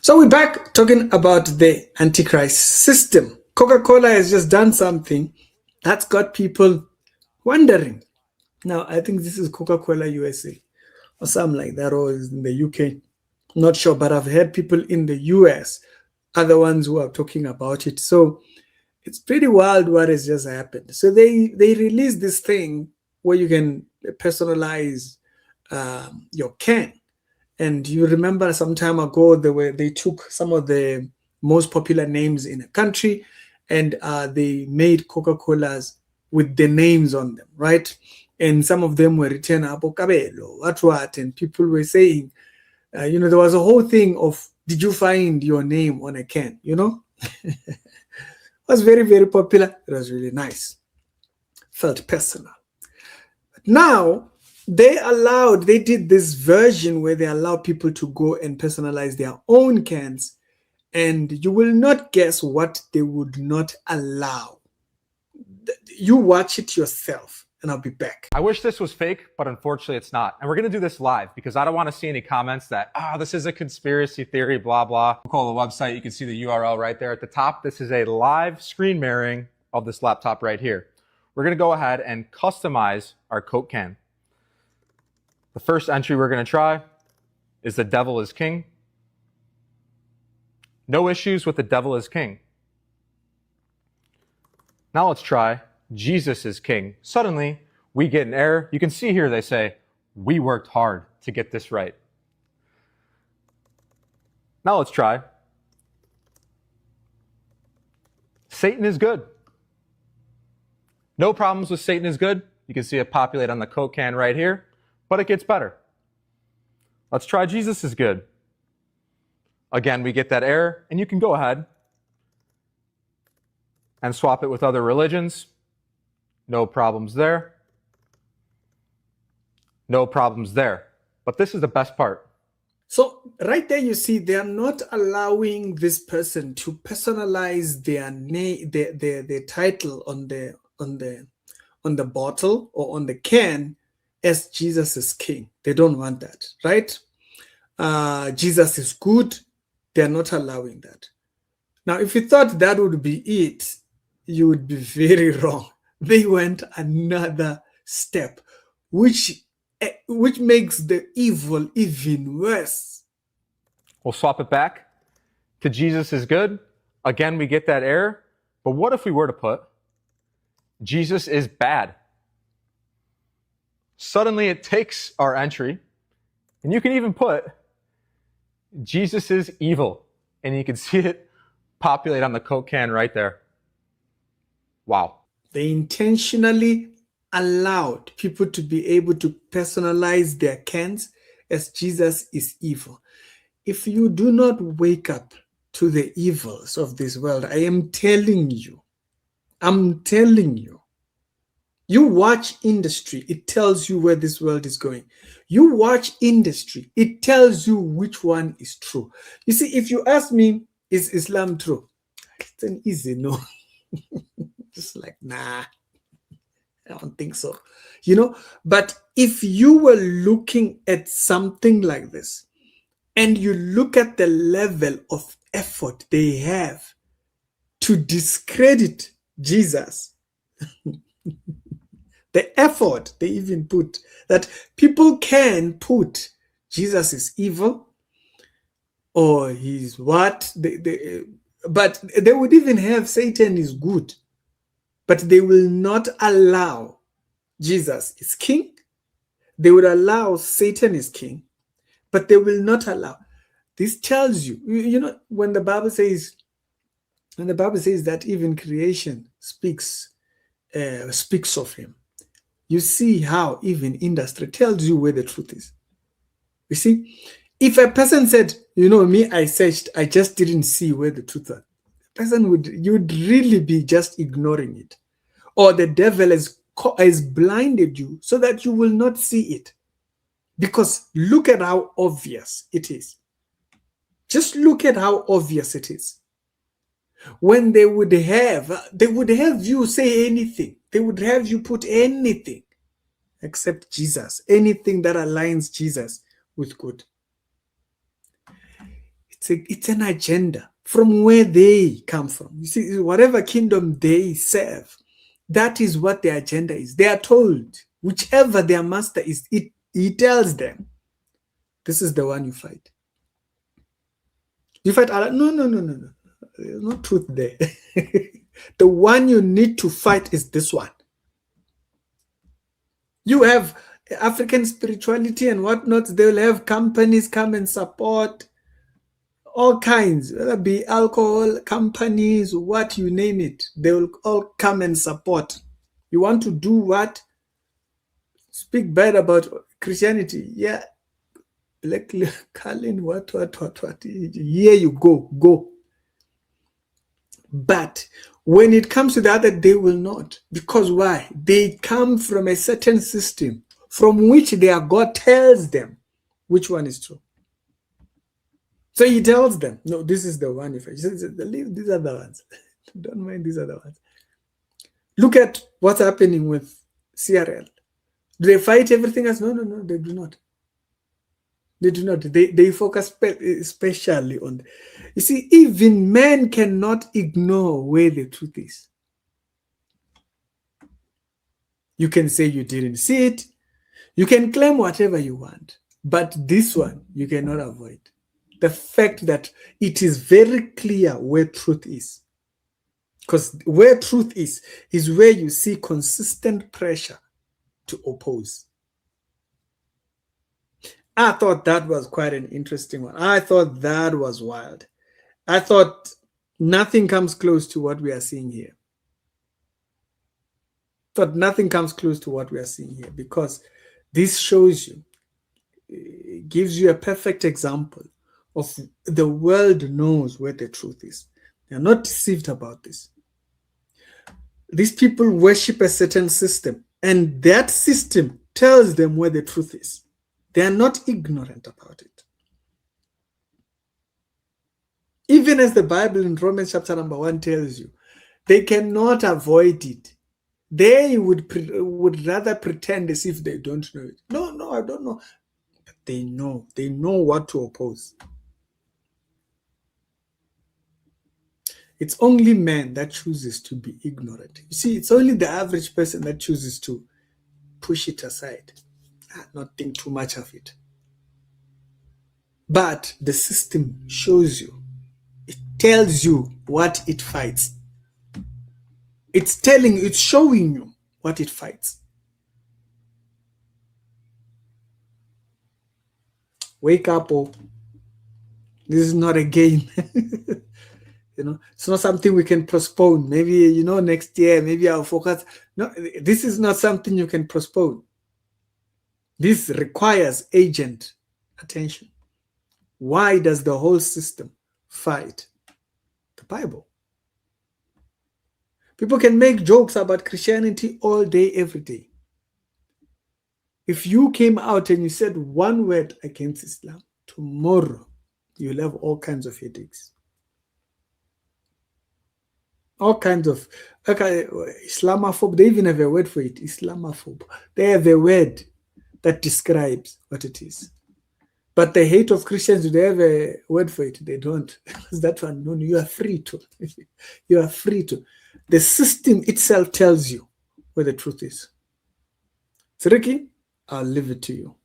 So we're back talking about the Antichrist system. Coca-Cola has just done something that's got people wondering. Now, I think this is Coca-Cola USA or something like that, or is in the UK. Not sure, but I've heard people in the US are the ones who are talking about it. So it's pretty wild what has just happened. So they released this thing where you can personalize your can. And you remember some time ago they took some of the most popular names in a country and they made Coca-Colas with the names on them, right? And some of them were written Abocabelo, what, and people were saying, there was a whole thing of, did you find your name on a can, It was very, very popular. It was really nice. Felt personal. But now, they did this version where they allow people to go and personalize their own cans, and you will not guess what they would not allow. You watch it yourself, and I'll be back. I wish this was fake, but unfortunately it's not. And we're going to do this live because I don't want to see any comments that, this is a conspiracy theory, blah, blah. Call the website. You can see the URL right there at the top. This is a live screen mirroring of this laptop right here. We're going to go ahead and customize our Coke can. The first entry we're going to try is the devil is king. No issues with the devil is king. Now let's try Jesus is king. Suddenly, we get an error. You can see here they say, we worked hard to get this right. Now let's try Satan is good. No problems with Satan is good. You can see it populate on the Coke can right here, but it gets better. Let's try Jesus is good. Again, we get that error, and you can go ahead and swap it with other religions. No problems there. No problems there. But this is the best part. So right there, you see, they are not allowing this person to personalize their name, their title on the bottle or on the can as Jesus is king. They don't want that, right? Jesus is good. They're not allowing that. Now, if you thought that would be it, you would be very wrong. They went another step, which makes the evil even worse. We'll swap it back to Jesus is good. Again, we get that error. But what if we were to put Jesus is bad? Suddenly it takes our entry, and you can even put Jesus is evil, and you can see it populate on the Coke can right there. Wow. They intentionally allowed people to be able to personalize their cans as Jesus is evil. If you do not wake up to the evils of this world, I am telling you, you watch industry, it tells you where this world is going. You watch industry, it tells you which one is true. You see, if you ask me, is Islam true? It's an easy no. Just like, nah, I don't think so. But if you were looking at something like this, and you look at the level of effort they have to discredit Jesus, the effort they even put, that people can put Jesus is evil or he's what, but they would even have Satan is good, but they will not allow Jesus is king. They would allow Satan is king, but they will not allow. This tells you, when the Bible says that even creation speaks of him, you see how even industry tells you where the truth is. You see, if a person said, me, I searched, I just didn't see where the truth was, you'd really be just ignoring it. Or the devil has blinded you so that you will not see it. Because look at how obvious it is. Just look at how obvious it is. When they would have you say anything. They would have you put anything except Jesus. Anything that aligns Jesus with good. It's an agenda from where they come from. You see, whatever kingdom they serve, that is what their agenda is. They are told, whichever their master is, he tells them, this is the one you fight. You fight Allah. No, no, no, no, no. There's no truth there. The one you need to fight is this one. You have African spirituality and whatnot. They'll have companies come and support all kinds, whether it be alcohol companies, what you name it. They will all come and support. You want to do what? Speak bad about Christianity. Yeah. Like Colin, what. Here you go. But when it comes to the other, they will not. Because why? They come from a certain system from which their God tells them which one is true. So he tells them, no, this is the one. If I says, leave these other ones. Don't mind these other ones. Look at what's happening with CRL. Do they fight everything else? No, they do not. They do not. They focus especially on. You see, even men cannot ignore where the truth is. You can say you didn't see it. You can claim whatever you want. But this one, you cannot avoid. The fact that it is very clear where truth is. Because where truth is where you see consistent pressure to oppose. I thought that was quite an interesting one. I thought that was wild. I thought nothing comes close to what we are seeing here. But nothing comes close to what we are seeing here, because this shows you, it gives you a perfect example of the world knows where the truth is. They are not deceived about this. These people worship a certain system, and that system tells them where the truth is. They are not ignorant about it. Even as the Bible in Romans chapter number 1 tells you, they cannot avoid it. They would rather pretend as if they don't know it. No, I don't know. But they know. They know what to oppose. It's only man that chooses to be ignorant. You see, it's only the average person that chooses to push it aside, not think too much of it. But the system shows you. It tells you what it fights. It's showing you what it fights. Wake up, oh. This is not a game. It's not something we can postpone. Maybe, next year, maybe I'll focus. No, this is not something you can postpone. This requires urgent attention. Why does the whole system fight the Bible? People can make jokes about Christianity all day, every day. If you came out and you said one word against Islam, tomorrow you'll have all kinds of headaches. All kinds of Islamophobe. They even have a word for it, Islamophobe. They have a word that describes what it is. But the hate of Christians, do they have a word for it? They don't. That one, no, you are free to. You are free to. The system itself tells you where the truth is. So, Ricky, I'll leave it to you.